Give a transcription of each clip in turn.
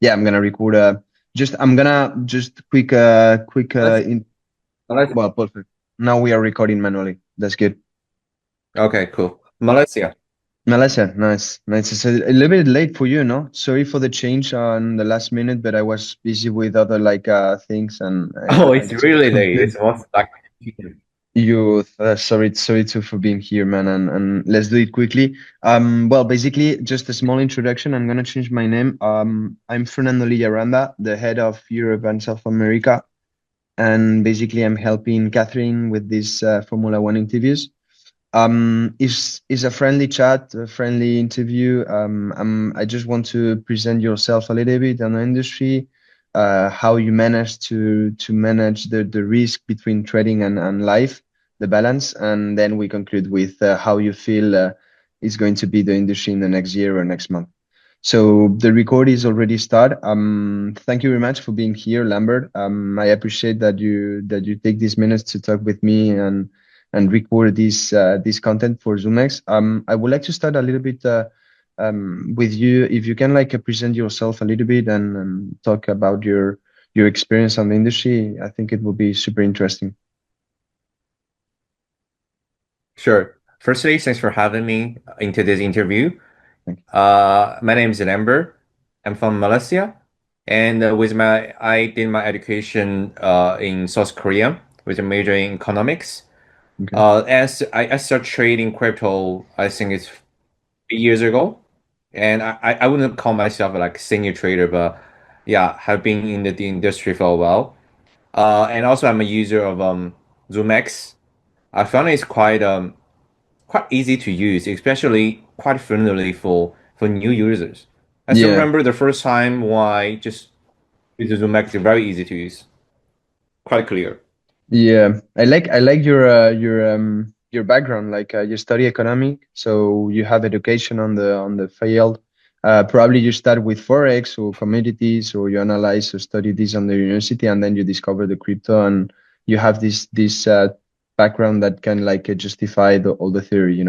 Yeah, I'm gonna record I'm gonna just Malaysia. Malaysia. well, perfect. Now we are recording manually. That's good. Okay, cool. Malaysia. Malaysia, nice, nice. It's a little bit late for you, no? Sorry for the change on the last minute, but I was busy with other things, and Oh, I it's just really late. completely It's what's like. you. Sorry too for being here, man. And let's do it quickly. Well, basically, just a small introduction. I'm gonna change my name. I'm Fernando Lillaranda, the head of Europe and South America, and basically I'm helping Catherine with these Formula One interviews. Is a friendly chat, a friendly interview. I just want to present yourself a little bit on the industry, how you manage to manage the risk between trading and life, the balance, and then we conclude with how you feel is going to be the industry in the next year or next month. So the record is already started. Thank you very much for being here, Lambert. I appreciate that you take these minutes to talk with me and record this content for Zoomex. I would like to start a little bit with you. If you can present yourself a little bit and talk about your experience on the industry, I think it will be super interesting. Sure. Firstly, thanks for having me into this interview. Thank My name is Lambert. I'm from Malaysia, and I did my education in South Korea with a major in economics. you. Okay. As I started trading crypto, I think it's 8 years ago, and I wouldn't call myself like senior trader, but yeah, have been in the industry for a while. And also I'm a user of Zoomex. I found it's quite easy to use, especially quite friendly for new users. I still Yeah. remember the first time why just use the Zoomex is very easy to use, quite clear. Yeah, I like your background. You study economic, so you have education on the field. Probably you start with forex or commodities, or you analyze or study this on the university, and then you discover the crypto, and you have this background that can justify all the theory.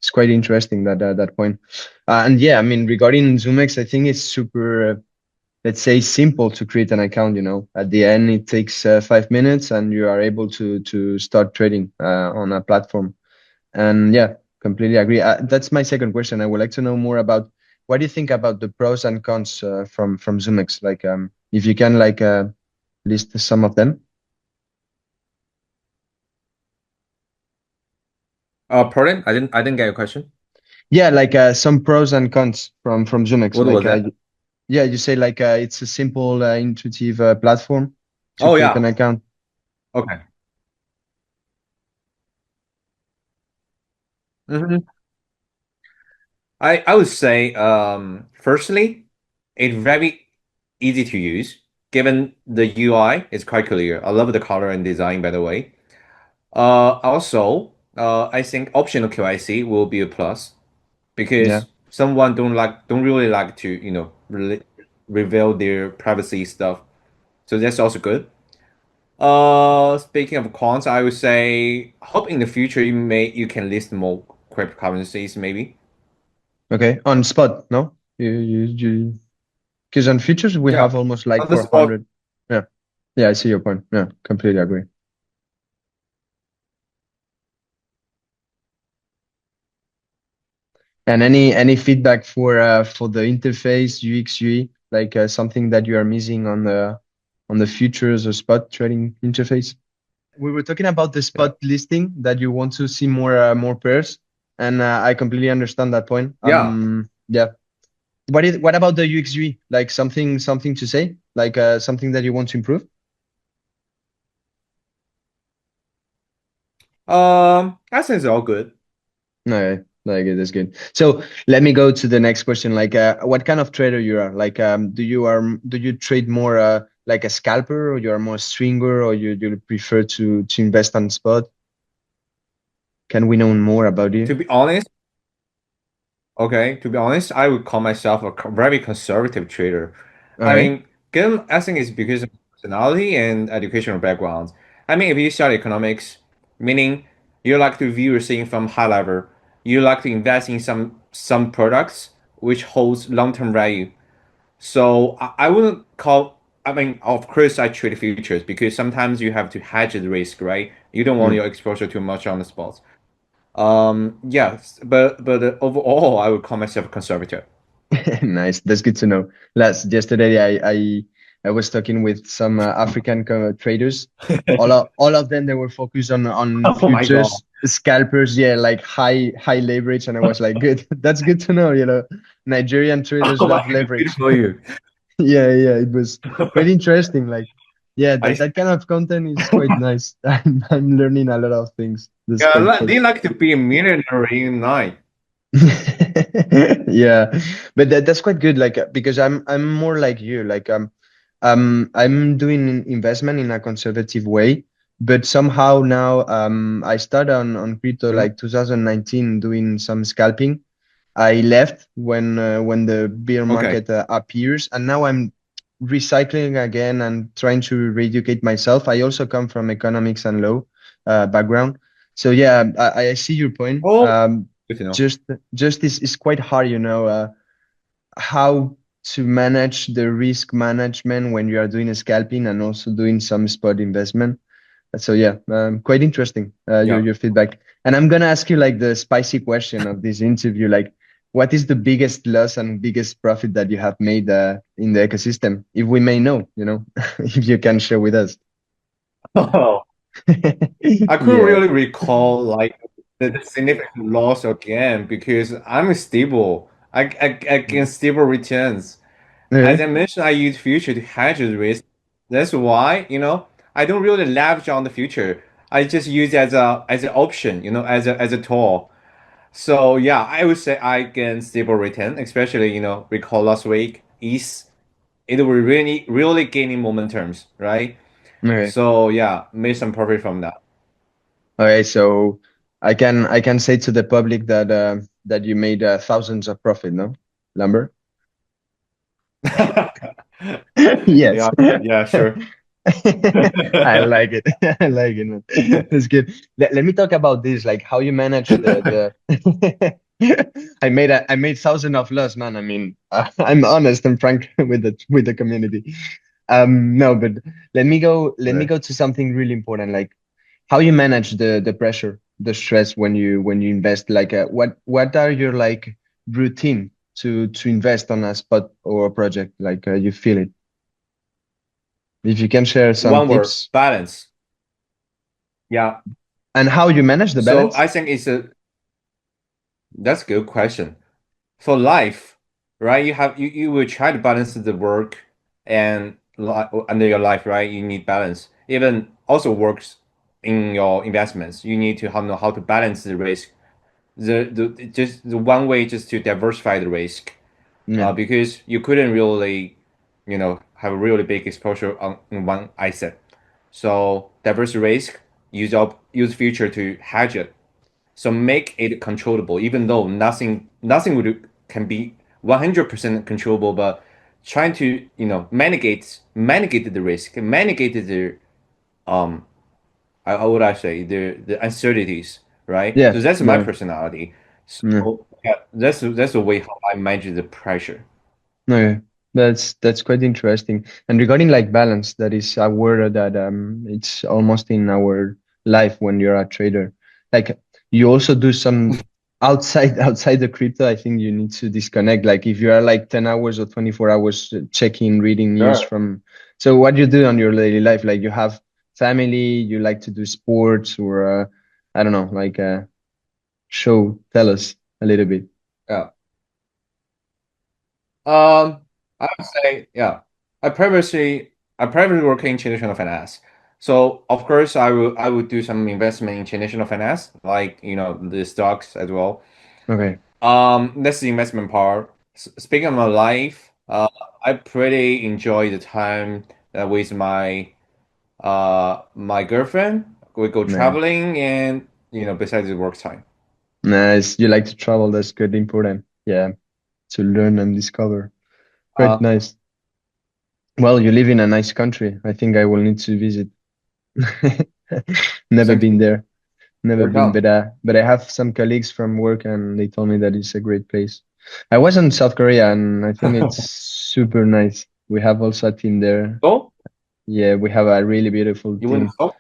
It's quite interesting that point. And yeah, I mean regarding Zoomex, I think it's super. Let's say simple to create an account. At the end it takes 5 minutes and you are able to start trading on a platform. And yeah, completely agree. That's my second question. I would like to know more about what do you think about the pros and cons from Zoomex, if you can list some of them. Pardon? I didn't get your question. Yeah, some pros and cons from Zoomex, What was that? yeah, you say it's a simple intuitive platform to Oh create an yeah. account. Okay. Mhm. I would say firstly, it's very easy to use given the UI is quite clear. I love the color and design by the way. Also, I think optional KYC will be a plus Yeah. because someone don't really like to, reveal their privacy stuff. So that's also good. Speaking of cons, I would say hope in the future you can list more cryptocurrencies maybe. Okay, on spot, no? You because on futures we Yeah. have almost like On the spot. 400. Yeah. Yeah, I see your point. Yeah, completely agree. And any feedback for the interface UX UI, something that you are missing on the futures or spot trading interface? We were talking about the Yeah. spot listing that you want to see more pairs, and I completely understand that point. Yeah. Yeah. What about the UX UI? Like something to say? Something that you want to improve? I think it's all good. No, that's good. So let me go to the next question. What kind of trader you are? Do you trade more like a scalper, or you are more stringer, or you prefer to invest on spot? Can we know more about you? To be honest, okay, to be honest, I would call myself a very conservative trader. All I right. mean, given I think it's because of personality and educational background. I mean, if you study economics, meaning you like to view thing from high level, you like to invest in some products which holds long-term value. So I wouldn't call, I mean, of course I trade futures because sometimes you have to hedge the risk, right? You don't want Mm. your exposure too much on the spots. Yes, but overall, I would call myself conservative. Nice. That's good to know. Last yesterday, I was talking with some African traders. All of them they were focused on Oh my God. futures, scalpers. Yeah, like high leverage. And I was like, good. That's good to know. You know, Nigerian traders Oh my love God, good leverage. for you. Yeah, yeah. It was quite interesting. Like, yeah, I that kind of content is quite nice. I'm learning a lot of things. That's yeah, quite cool. they like to be a millionaire in night. Yeah, but that's quite good. Like because I'm more like you. Like I'm doing investment in a conservative way, but somehow now I started on crypto Hmm? like 2019 doing some scalping. I left when the bear Okay. market appears, and now I'm recycling again and trying to re-educate myself. I also come from economics and law background, so yeah, I see your point. Oh, good to know. Just just is quite hard, you know, how to manage the risk management when you are doing a scalping and also doing some spot investment. So yeah, quite interesting, Yeah. your feedback. And I'm gonna ask you like the spicy question of this interview, like what is the biggest loss and biggest profit that you have made in the ecosystem? If we may know, you know, if you can share with us. Oh, I couldn't Yeah. really recall like the significant loss again because I'm stable. I get stable returns. As Okay. I mentioned, I use future to hedge the risk. That's why, I don't really leverage on the future. I just use it as an option, as a tool. So yeah, I would say I get stable return, especially, recall last week, it will really gaining momentums, right? Okay. So yeah, made some profit from that. Okay. So I can say to the public that that you made thousands of profit, no, Lambert? Yes. Yeah, yeah, sure. I like it. I like it, man. That's good. Let me talk about this, like how you manage the I made thousand of loss, man. I mean, I'm honest and frank with the community. No, but let me Right. go to something really important, like how you manage the pressure, the stress when you invest. Like what are your like routine to invest on a spot or a project, like you feel it? If you can share some One word, tips balance. Yeah. and how you manage the So balance. I think that's a good question. For life, right? You will try to balance the work and under your life, right? You need balance. Even also works in your investments. You need to know how to balance the risk. The just the one way just to diversify the risk. Yeah. Because you couldn't really, have a really big exposure on in one asset. So diverse risk, use future to hedge it. So make it controllable, even though nothing would can be 100% controllable, but trying to, mitigate the risk, mitigate the um how would I say the uncertainties, right? So Yes. that's my No. personality. No. So yeah, that's the way how I manage the pressure. No. That's quite interesting. And regarding like balance, that is a word that it's almost in our life when you're a trader. Like you also do some outside the crypto. I think you need to disconnect. Like if you are like 10 hours or 24 hours checking, reading news Sure. from. So what do you do on your daily life? Like you have family, you like to do sports, or I don't know, like show, tell us a little bit. Yeah. I would say, yeah. I previously work in traditional finance. So of course I would do some investment in traditional finance, like the stocks as well. Okay. That's the investment part. Speaking of my life, I pretty enjoy the time with my girlfriend. We go Nice. traveling and besides the work time. Nice. You like to travel. That's good. Important. Yeah. To learn and discover. Quite Uh, nice. Well, you live in a nice country. I think I will need to visit. Never Thank been you. there. Never been, Welcome. but I have some colleagues from work and they told me that it's a great place. I was in South Korea and I think it's super nice. We have also a team there. Oh, Yeah, we have a really beautiful you went to team. Seoul?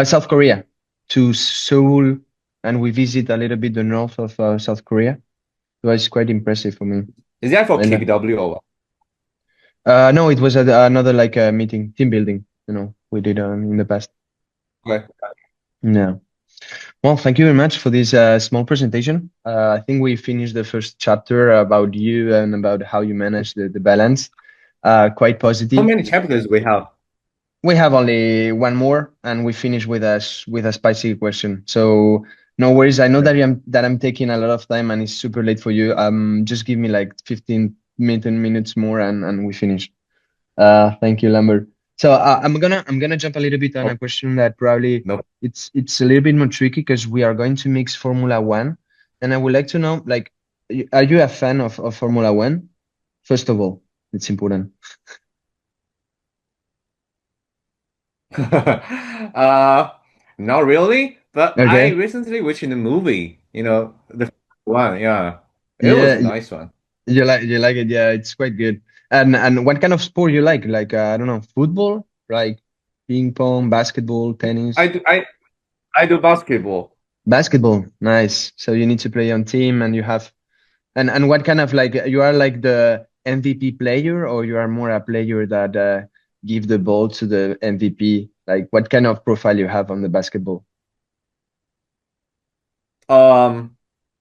South Korea to Seoul, and we visit a little bit the north of South Korea. It was quite impressive for me. Is that for And KBW or what? no, it was another like meeting, team building. We did in the past. Okay. Yeah. Well, thank you very much for this small presentation. I think we finished the first chapter about you and about how you manage the balance. Quite How positive. many chapters we have? We have only one more, and we finish with a spicy question. So no worries. I know that I'm taking a lot of time, and it's super late for you. Just give me like 15 minutes more, and we finish. Thank you, Lambert. So I'm gonna jump a little bit on Oh, a question that probably no. it's a little bit more tricky because we are going to mix Formula One, and I would like to know, like, are you a fan of Formula One? First of all, it's important. Uh, not really, but I Okay. recently watched the movie, the one, yeah. It was Yeah, a nice one. you like it. Yeah, it's quite good. And what kind of sport you like? Like I don't know, football, like ping pong, basketball, tennis. I do basketball. Basketball, nice. So you need to play on team, and you have and what kind of like you are like the MVP player, or you are more a player that give the ball to the MVP? Like what kind of profile you have on the basketball? Um,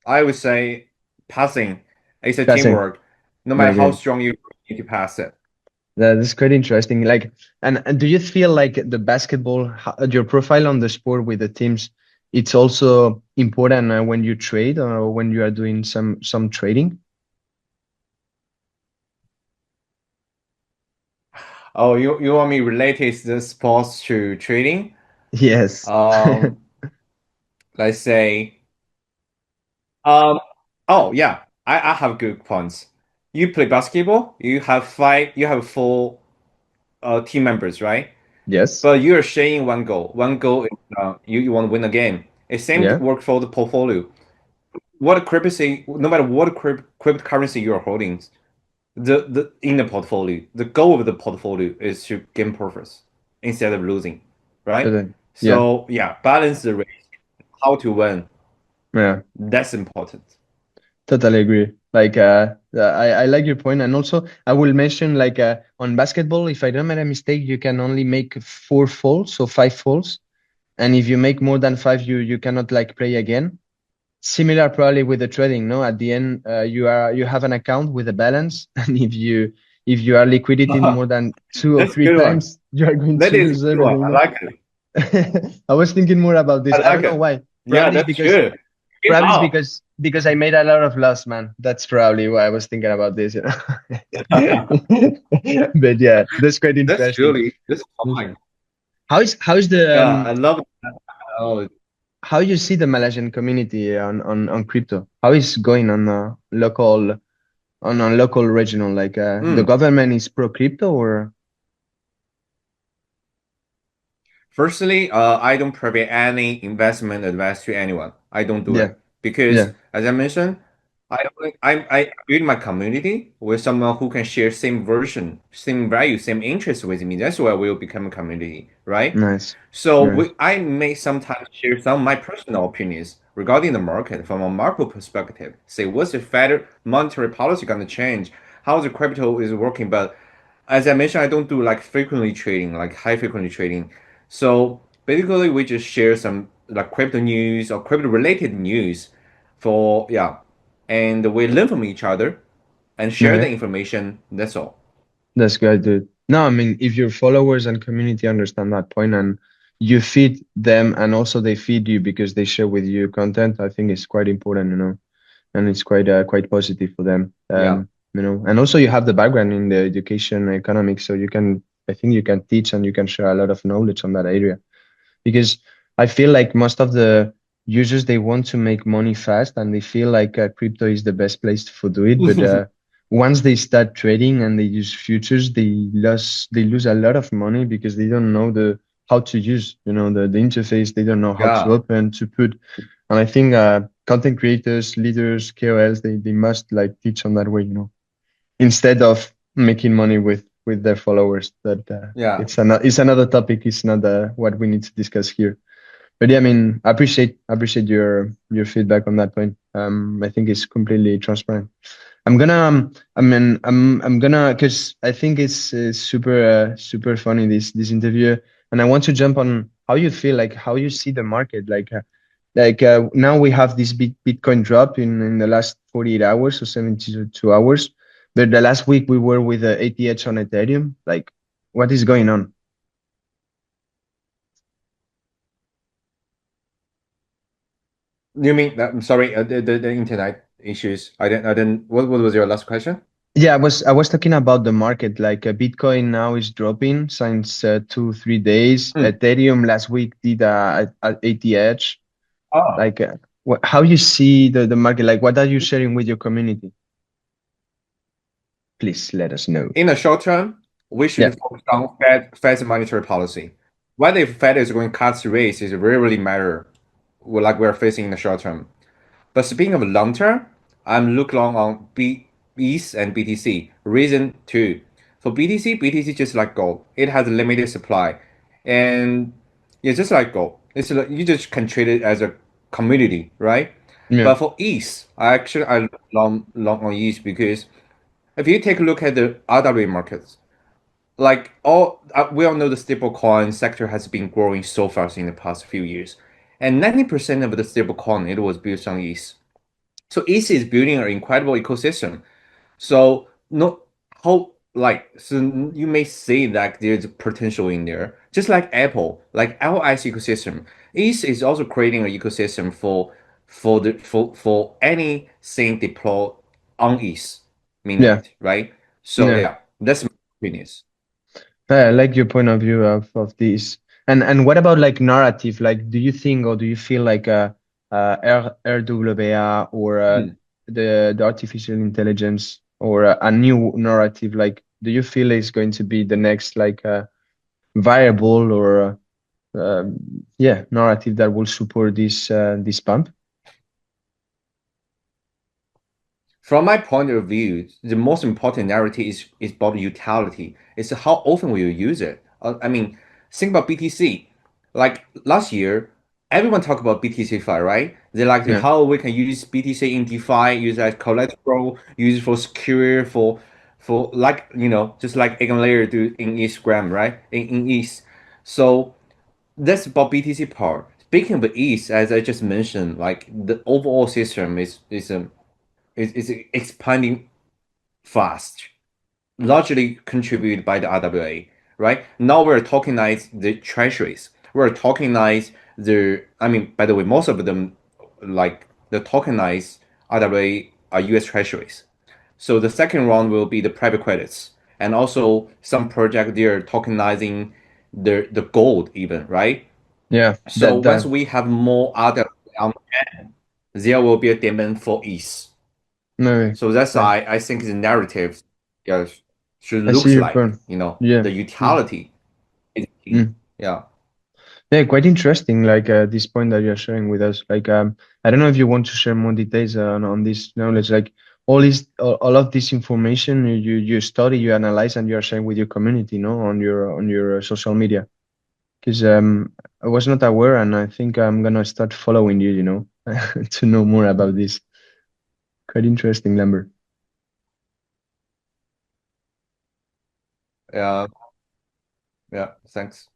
I would say passing is a Passing. teamwork. No matter how Okay. strong you need to pass it. That is quite interesting. Like, and do you feel like the basketball, your profile on the sport with the teams, it's also important when you trade or when you are doing some trading? Oh, you want me related the sports to trading? Yes. Um, let's say, um, oh yeah, I have good points. You play basketball, you have four team members, right? Yes. But you are sharing one goal. One goal is you want to win a game. It same Yeah. work for the portfolio. What cryptocurrency, no matter what cryptocurrency you are holding, the in the portfolio, the goal of the portfolio is to gain profits instead of losing, right? Yeah. So yeah, balance the risk, how to win. Yeah. That's important. Totally agree. Like, I like your point, and also I will mention like on basketball, if I don't make a mistake, you can only make 4 falls, so 5 falls, and if you make more than five, you cannot like play again. Similar probably with the trading, no? At the end, you have an account with a balance, and if you are liquidating more than two or That's a three good one. times, you are going That to is a lose good one. everything. I like it. I was thinking more about I this. I like don't know it. why. Yeah, Probably it's that's because good. Get probably it's out. because I made a lot of loss, man. That's probably why I was thinking about this. But yeah, that's quite That's interesting. truly that's fine. How is the Yeah, I love that. Oh, how you see the Malaysian community on crypto? How is going on a local regional, like the mm. government is pro crypto or Firstly, I don't provide any investment advice to anyone. I don't do yeah, it because, yeah, as I mentioned, I build my community with someone who can share same version, same value, same interest with me. That's why we'll become a community, right? nice, So nice. I may sometimes share some of my personal opinions regarding the market from a macro perspective. Say, what's the Fed monetary policy going to change? How the crypto is working? But as I mentioned, I don't do like frequently trading, like high frequently trading. So basically, we just share some like crypto news or crypto related news for yeah, and we learn from each other and share the Okay, information. That's all. that's good, dude. No, I mean if your followers and community understand that point and you feed them and also they feed you because they share with you content, I think it's quite important. And it's quite positive for them. Yeah, And also you have the background in the education economics, so I think you can teach and you can share a lot of knowledge on that area. Because I feel like most of the users they want to make money fast and they feel like crypto is the best place to do it. But once they start trading and they use futures, they lose a lot of money because they don't know the how to use the interface. They don't know how to yeah, open to put. And I think content creators, leaders, KOLs, they must like teach on that way, instead of making money with their followers. That Yeah. it's another topic. It's not what we need to discuss here. But yeah, I mean, I appreciate your feedback on that point. I think it's completely transparent. I'm gonna, because I think it's super funny, this interview, and I want to jump on how you feel, like how you see the market, now we have this big Bitcoin drop in the last 48 hours or 72 hours, but the last week we were with 80H on Ethereum. Like, what is going on? You mean that, I'm sorry, the internet issues. I didn't. What was your last question? Yeah, I was talking about the market. Like, Bitcoin now is dropping since 2 3 days. Hmm. Ethereum last week did a 80H. Oh, Like, how you see the market? Like, what are you sharing with your community? Please let us know. in the short term, we Yeah, should focus on Fed's monetary policy. Whether if Fed is going to cut rates is really matter. Like we're facing in the short term. But speaking of long term, I'm look long on ETH and BTC. Reason two, for BTC just like gold. It has a limited supply, and it's just like gold. It's like you just can treat it as a commodity, right? yeah, But for ETH, I look long on ETH because if you take a look at the RWA markets, like all we all know the stablecoin sector has been growing so fast in the past few years, and 90% of the stablecoin it was built on ETH. So ETH is building an incredible ecosystem. So no how like so you may say that there's potential in there. Just like Apple, like LI's ecosystem, ETH is also creating an ecosystem for anything deployed on ETH yeah, mainnet, right? So yeah. yeah, that's my opinion. I like your point of view of this. And what about like narrative? Like, do you think or do you feel like RWA or Hmm. the artificial intelligence or a new narrative? Like, do you feel is going to be the next like variable or yeah, narrative that will support this pump? From my point of view, the most important narrative is about utility. It's how often will you use it. I mean, think about BTC. Like last year, everyone talked about BTC Fi, right? They like Yeah, how we can use BTC in DeFi, use as collateral, use it for secure, for like just like Eigenlayer do in Instagram, right? In ETH. So that's about BTC part. Speaking of ETH, as I just mentioned, like the overall system is expanding fast, largely contributed by the RWA, right? Now we're tokenize the treasuries. We're tokenize I mean, by the way, most of them, like the tokenized RWA are US treasuries. So the second round will be the private credits. And also some project they're tokenizing the gold even, right? yeah. So That once that we have more other on hand, there will be a demand for ETH. no, So that's I why I think the narrative, yeah, should I see looks your like, point. Yeah. the Mm, utility is key. mm. Yeah. Yeah, quite interesting. Like this point that you're sharing with us. Like, I don't know if you want to share more details on this knowledge. Like all of this information you study, you analyze, and you are sharing with your community, on your social media. Because I was not aware, and I think I'm gonna start following you. To know more about this. Quite interesting, Lambert. Yeah. Yeah. Thanks.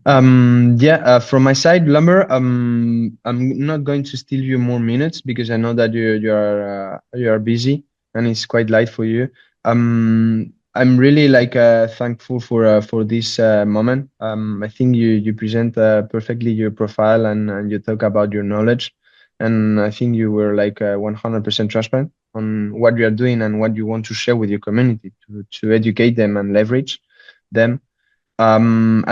Yeah, from my side, Lumber, I'm not going to steal you more minutes because I know that you are busy and it's quite light for you. I'm really like thankful for this moment. I think you present perfectly your profile and you talk about your knowledge, and I think you were like 100% transparent on what you are doing and what you want to share with your community to educate them and leverage them. I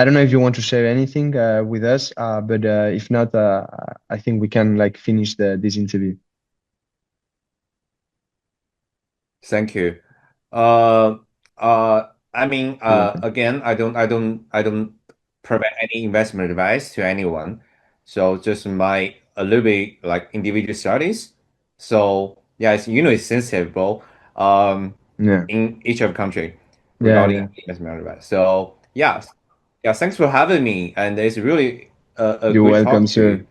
don't know if you want to share anything with us, but if not, I think we can like finish this interview. Thank you. Uh, I mean, You're welcome. again, I don't provide any investment advice to anyone. So just my a little bit like individual studies. So yeah, it's sensitive, bro. Yeah. In each of country Yeah. Yeah. regarding investment advice. So yeah, yeah. Thanks for having me, and it's really a You're good welcome, talk to sir. you.